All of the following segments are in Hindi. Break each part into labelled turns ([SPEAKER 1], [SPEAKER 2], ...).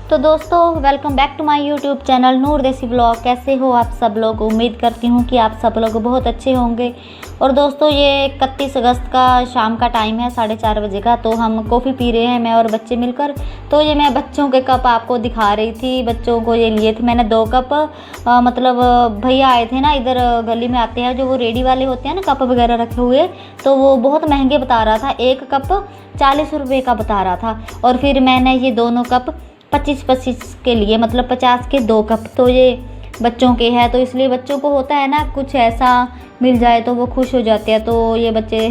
[SPEAKER 1] तो दोस्तों welcome back to my YouTube channel Noor Desi blog. कैसे हो आप सब लोग? उम्मीद करती हूँ कि आप सब लोग बहुत अच्छे होंगे। और दोस्तों ये 31 अगस्त का शाम का टाइम है 4:30 बजे का। तो हम कॉफ़ी पी रहे हैं, मैं और बच्चे मिलकर। तो ये मैं बच्चों के कप आपको दिखा रही थी। बच्चों को ये लिए थे मैंने 2 कप। मतलब भैया आए थे ना, इधर गली में आते हैं जो वो रेडी वाले होते हैं ना कप वगैरह रखे हुए, तो वो बहुत महंगे बता रहा था। एक कप 40 रुपये का बता रहा था। और फिर मैंने ये दोनों कप 25 के लिए, मतलब 50 के 2 कप। तो ये बच्चों के हैं, तो इसलिए बच्चों को होता है ना कुछ ऐसा मिल जाए तो वो खुश हो जाते हैं। तो ये बच्चे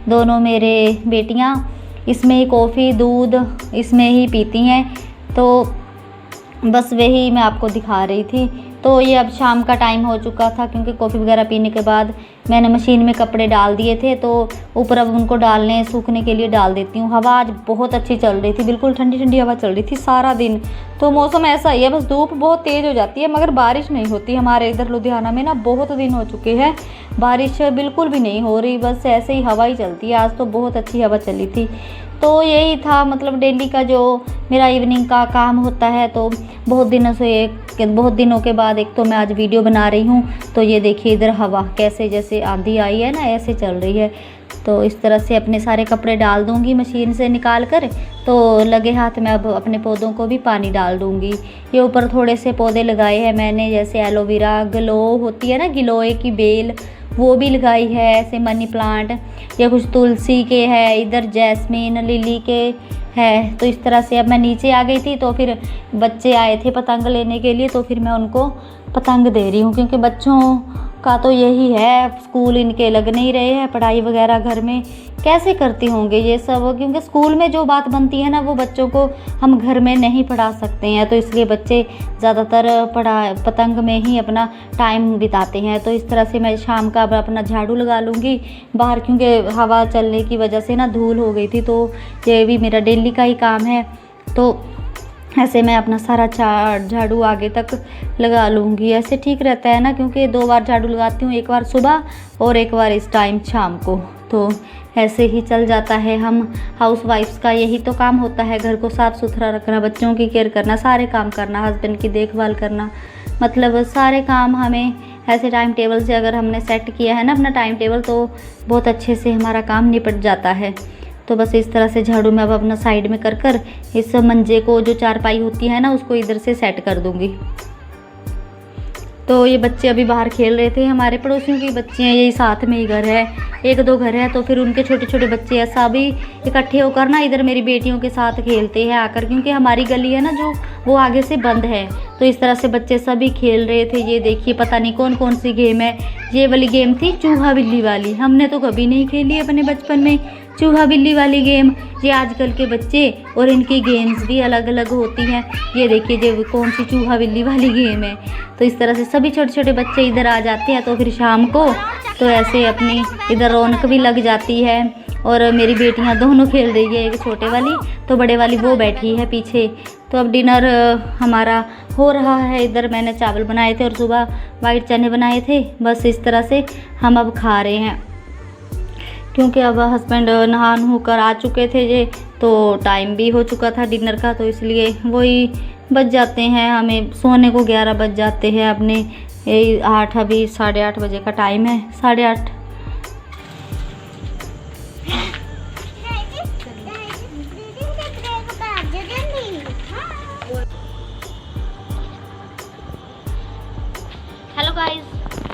[SPEAKER 1] दोनों मेरे बेटियां इसमें ही कॉफ़ी दूध इसमें ही पीती हैं। तो बस वही मैं आपको दिखा रही थी। तो ये अब शाम का टाइम हो चुका था, क्योंकि कॉफ़ी वगैरह पीने के बाद मैंने मशीन में कपड़े डाल दिए थे। तो ऊपर अब उनको डालने सूखने के लिए डाल देती हूँ। हवा आज बहुत अच्छी चल रही थी, बिल्कुल ठंडी ठंडी हवा चल रही थी सारा दिन। तो मौसम ऐसा ही है, बस धूप बहुत तेज़ हो जाती है मगर बारिश नहीं होती। हमारे इधर लुधियाना में ना बहुत दिन हो चुके हैं, बारिश बिल्कुल भी नहीं हो रही, बस ऐसे ही हवा ही चलती है। आज तो बहुत अच्छी हवा चली थी। तो यही था मतलब डेली का जो मेरा इवनिंग का काम होता है। तो बहुत दिनों के बाद एक तो मैं आज वीडियो बना रही हूँ। तो ये देखिए इधर हवा कैसे, जैसे आंधी आई है ना ऐसे चल रही है। तो इस तरह से अपने सारे कपड़े डाल दूँगी मशीन से निकाल कर। तो लगे हाथ में अब अपने पौधों को भी पानी डाल दूँगी। ये ऊपर थोड़े से पौधे लगाए हैं मैंने, जैसे एलोवेरा, ग्लो होती है ना, गिलोय की बेल, वो भी लगाई है। ऐसे मनी प्लांट, या कुछ तुलसी के है, इधर जैस्मीन लिली के है। तो इस तरह से अब मैं नीचे आ गई थी। तो फिर बच्चे आए थे पतंग लेने के लिए, तो फिर मैं उनको पतंग दे रही हूँ, क्योंकि बच्चों का तो यही है, स्कूल इनके लग नहीं रहे हैं, पढ़ाई वगैरह घर में कैसे करती होंगे ये सब, क्योंकि स्कूल में जो बात बनती है ना वो बच्चों को हम घर में नहीं पढ़ा सकते हैं। तो इसलिए बच्चे ज़्यादातर पतंग में ही अपना टाइम बिताते हैं। तो इस तरह से मैं शाम का अब अपना झाड़ू लगा लूँगी बाहर, क्योंकि हवा चलने की वजह से ना धूल हो गई थी। तो ये भी मेरा डेली का ही काम है। तो ऐसे मैं अपना सारा झाड़ू आगे तक लगा लूँगी, ऐसे ठीक रहता है ना, क्योंकि 2 बार झाड़ू लगाती हूँ, एक बार सुबह और एक बार इस टाइम शाम को। तो ऐसे ही चल जाता है। हम हाउस वाइफ्स का यही तो काम होता है, घर को साफ़ सुथरा रखना, बच्चों की केयर करना, सारे काम करना, हस्बैंड की देखभाल करना, मतलब सारे काम हमें ऐसे टाइम टेबल से अगर हमने सेट किया है ना अपना टाइम टेबल, तो बहुत अच्छे से हमारा काम निपट जाता है। तो बस इस तरह से झाड़ू में अब अपना साइड में कर इस मंजे को, जो चारपाई होती है ना, उसको इधर से सेट कर दूँगी। तो ये बच्चे अभी बाहर खेल रहे थे, हमारे पड़ोसियों की बच्चे हैं, यही साथ में ही घर है, 1-2 घर है। तो फिर उनके छोटे छोटे बच्चे हैं, सभी इकट्ठे होकर ना इधर मेरी बेटियों के साथ खेलते हैं आकर, क्योंकि हमारी गली है ना जो, वो आगे से बंद है। तो इस तरह से बच्चे सभी खेल रहे थे। ये देखिए पता नहीं कौन कौन सी गेम है। ये वाली गेम थी चूहा बिल्ली वाली, हमने तो कभी नहीं खेली अपने बचपन में चूहा बिल्ली वाली गेम। ये आजकल के बच्चे और इनकी गेम्स भी अलग अलग होती हैं। ये देखिए जो कौन सी चूहा बिल्ली वाली गेम है। तो इस तरह से सभी छोटे छोटे बच्चे इधर आ जाते हैं। तो फिर शाम को तो ऐसे अपनी इधर रौनक भी लग जाती है। और मेरी बेटियां दोनों खेल रही है, एक छोटे वाली तो बड़े वाली वो बैठी है पीछे। तो अब डिनर हमारा हो रहा है। इधर मैंने चावल बनाए थे और सुबह वाइट चने बनाए थे। बस इस तरह से हम अब खा रहे हैं, क्योंकि अब हस्बैंड नहा कर आ चुके थे ये, तो टाइम भी हो चुका था डिनर का। तो इसलिए वही बज जाते हैं हमें सोने को, 11 बज जाते हैं अपने। 8 अभी 8:30 बजे का टाइम है, 8:30। Hello guys,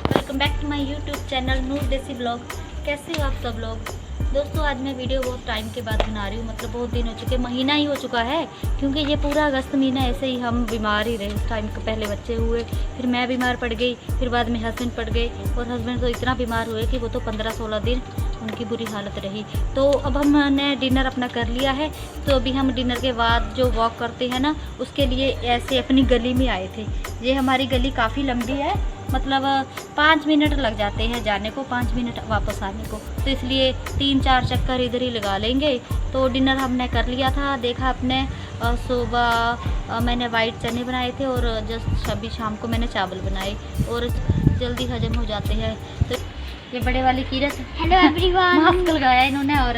[SPEAKER 1] welcome back to my YouTube channel Noor Desi blog. कैसे हो आप सब लोग? दोस्तों आज मैं वीडियो बहुत टाइम के बाद बना रही हूँ, मतलब बहुत दिन हो चुके, महीना ही हो चुका है, क्योंकि ये पूरा अगस्त महीना ऐसे ही हम बीमार ही रहे। उस टाइम पहले बच्चे हुए, फिर मैं बीमार पड़ गई, फिर बाद में हस्बैंड पड़ गए, और हस्बैंड तो इतना बीमार हुए कि वो तो 15-16 दिन उनकी बुरी हालत रही। तो अब हमने डिनर अपना कर लिया है। तो अभी हम डिनर के बाद जो वॉक करते हैं ना, उसके लिए ऐसे अपनी गली में आए थे। ये हमारी गली काफ़ी लंबी है, मतलब 5 मिनट लग जाते हैं जाने को, 5 मिनट वापस आने को। तो इसलिए 3-4 चक्कर इधर ही लगा लेंगे। तो डिनर हमने कर लिया था, देखा अपने सुबह मैंने वाइट चने बनाए थे, और जस्ट अभी शाम को मैंने चावल बनाए, और जल्दी हजम हो जाते हैं। तो ये बड़े वाली कीरत,
[SPEAKER 2] हेलो एवरीवन,
[SPEAKER 1] मास्क लगाया इन्होंने, और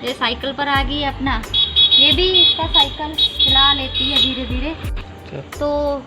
[SPEAKER 1] ये साइकिल पर आ गई अपना, ये भी इसका साइकिल चला ले धीरे धीरे। तो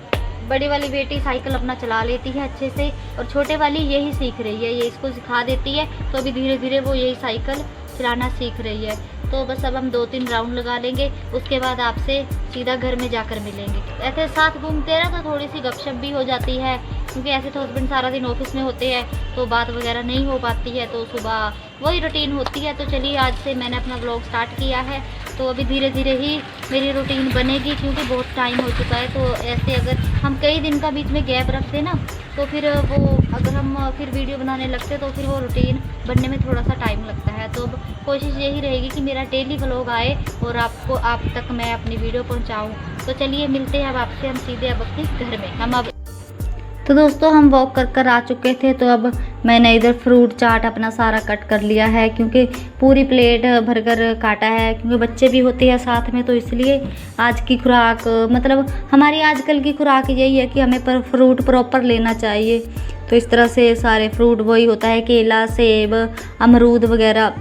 [SPEAKER 1] बड़ी वाली बेटी साइकिल अपना चला लेती है अच्छे से, और छोटे वाली यही सीख रही है, ये इसको सिखा देती है। तो अभी धीरे धीरे वो यही साइकिल चलाना सीख रही है। तो बस अब हम 2-3 राउंड लगा लेंगे, उसके बाद आपसे सीधा घर में जाकर मिलेंगे। ऐसे साथ घूमते हैं ना तो थोड़ी सी गपशप भी हो जाती है, क्योंकि ऐसे तो हस्बैंड सारा दिन ऑफिस में होते हैं तो बात वगैरह नहीं हो पाती है, तो सुबह वही रूटीन होती है। तो चलिए आज से मैंने अपना व्लॉग स्टार्ट किया है, तो अभी धीरे धीरे ही मेरी रूटीन बनेगी, क्योंकि बहुत टाइम हो चुका है। तो ऐसे अगर हम कई दिन का बीच में गैप रखते ना, तो फिर वो अगर हम फिर वीडियो बनाने लगते तो फिर वो रूटीन बनने में थोड़ा सा टाइम लगता है। तो कोशिश यही रहेगी कि मेरा डेली व्लॉग आए और आपको आप तक मैं अपनी वीडियो पहुंचाऊं। तो चलिए मिलते हैं अब आपसे हम सीधे अब अपने घर में। हम अब तो दोस्तों हम वॉक कर आ चुके थे, तो अब मैंने इधर फ्रूट चाट अपना सारा कट कर लिया है, क्योंकि पूरी प्लेट भरकर काटा है, क्योंकि बच्चे भी होते हैं साथ में। तो इसलिए आज की खुराक मतलब हमारी आजकल की खुराक यही है कि हमें पर फ्रूट प्रॉपर लेना चाहिए। तो इस तरह से सारे फ्रूट वही होता है, केला, सेब, अमरूद वगैरह,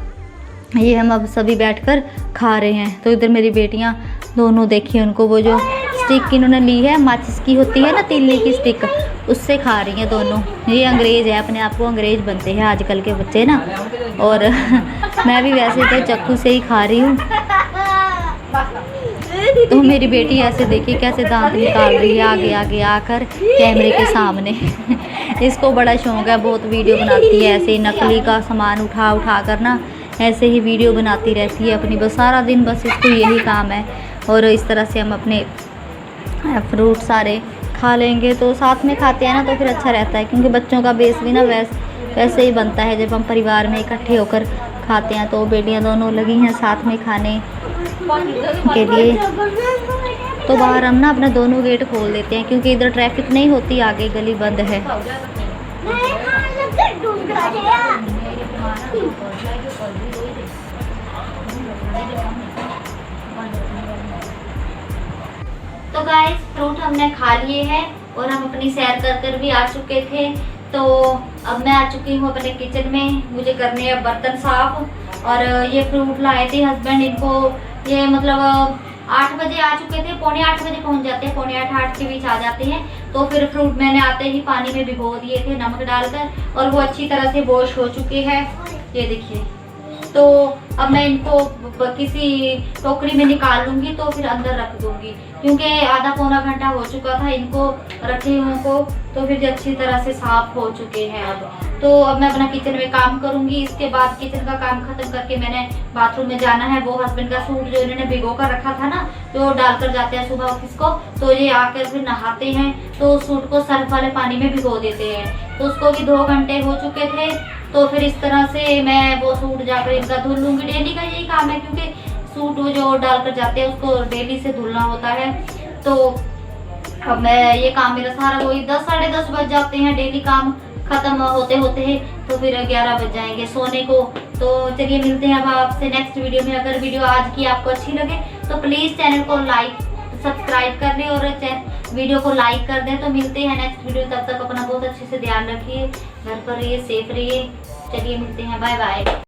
[SPEAKER 1] ये हम अब सभी बैठकर खा रहे हैं। तो इधर मेरी बेटियां दोनों देखिए, उनको वो जो स्टिक इन्होंने ली है, माचिस की होती है ना, तीली की स्टिक, उससे खा रही हैं दोनों। ये अंग्रेज़ है, अपने आप को अंग्रेज़ बनते हैं आजकल के बच्चे ना। और मैं भी वैसे तो चाकू से ही खा रही हूँ। तो मेरी बेटी ऐसे देखिए कैसे दांत निकाल रही है आगे आगे आकर कैमरे के सामने। इसको बड़ा शौक है, बहुत वीडियो बनाती है ऐसे नकली का सामान उठा उठा कर ना, ऐसे ही वीडियो बनाती रहती है अपनी, बस सारा दिन बस इसको यही काम है। और इस तरह से हम अपने फ्रूट सारे खा लेंगे, तो साथ में खाते हैं ना तो फिर अच्छा रहता है, क्योंकि बच्चों का बेस भी ना वैसे ही बनता है जब हम परिवार में इकट्ठे होकर खाते हैं। तो बेटियां दोनों लगी हैं साथ में खाने के लिए। तो बाहर हम ना अपना दोनों गेट खोल देते हैं, क्योंकि इधर ट्रैफिक नहीं होती, आगे गली बंद है। तो गाइस फ्रूट हमने खा लिए हैं और हम अपनी सैर कर भी आ चुके थे। तो अब मैं आ चुकी हूँ अपने किचन में, मुझे करने हैं बर्तन साफ। और ये फ्रूट लाए थे हस्बैंड, इनको ये मतलब 8 बजे आ चुके थे, 7:45 बजे पहुँच जाते हैं, 7:45-8 के बीच आ जाते हैं। तो फिर फ्रूट मैंने आते ही पानी में भिगो दिए थे नमक डालकर, और वो अच्छी तरह से वॉश हो चुके हैं, ये देखिए। तो अब मैं इनको किसी टोकरी में निकाल लूँगी, तो फिर अंदर रख दूँगी, क्योंकि आधा पौना घंटा हो चुका था इनको रखे हुए को, तो फिर अच्छी तरह से साफ हो चुके हैं अब। तो अब मैं अपना किचन में काम करूँगी, इसके बाद किचन का काम खत्म करके मैंने बाथरूम में जाना है। वो हस्बैंड का सूट जो इन्होंने भिगो कर रखा था ना, जो डालकर जाते हैं सुबह ऑफिस को, तो ये आकर फिर नहाते हैं, तो सूट को सर्फ वाले पानी में भिगो देते हैं। तो उसको भी 2 घंटे हो चुके थे। तो फिर इस तरह से मैं वो सूट जाकर इनका धुल लूँगी, डेली का यही काम है, क्योंकि सूट जो डालकर जाते हैं उसको डेली से धुलना होता है। तो अब मैं ये काम मेरा सारा वही 10 साढ़े 10 बज जाते हैं डेली काम खत्म होते होते हैं, तो फिर 11 बज जाएंगे सोने को। तो चलिए मिलते हैं अब आपसे नेक्स्ट वीडियो में। अगर वीडियो आज की आपको अच्छी लगे तो प्लीज़ चैनल को लाइक सब्सक्राइब कर लें और वीडियो को लाइक कर दें। तो मिलते हैं नेक्स्ट वीडियो, तब तक अपना बहुत अच्छे से ध्यान रखिए, घर पर रहिए, सेफ रहिए। चलिए मिलते हैं, बाय बाय।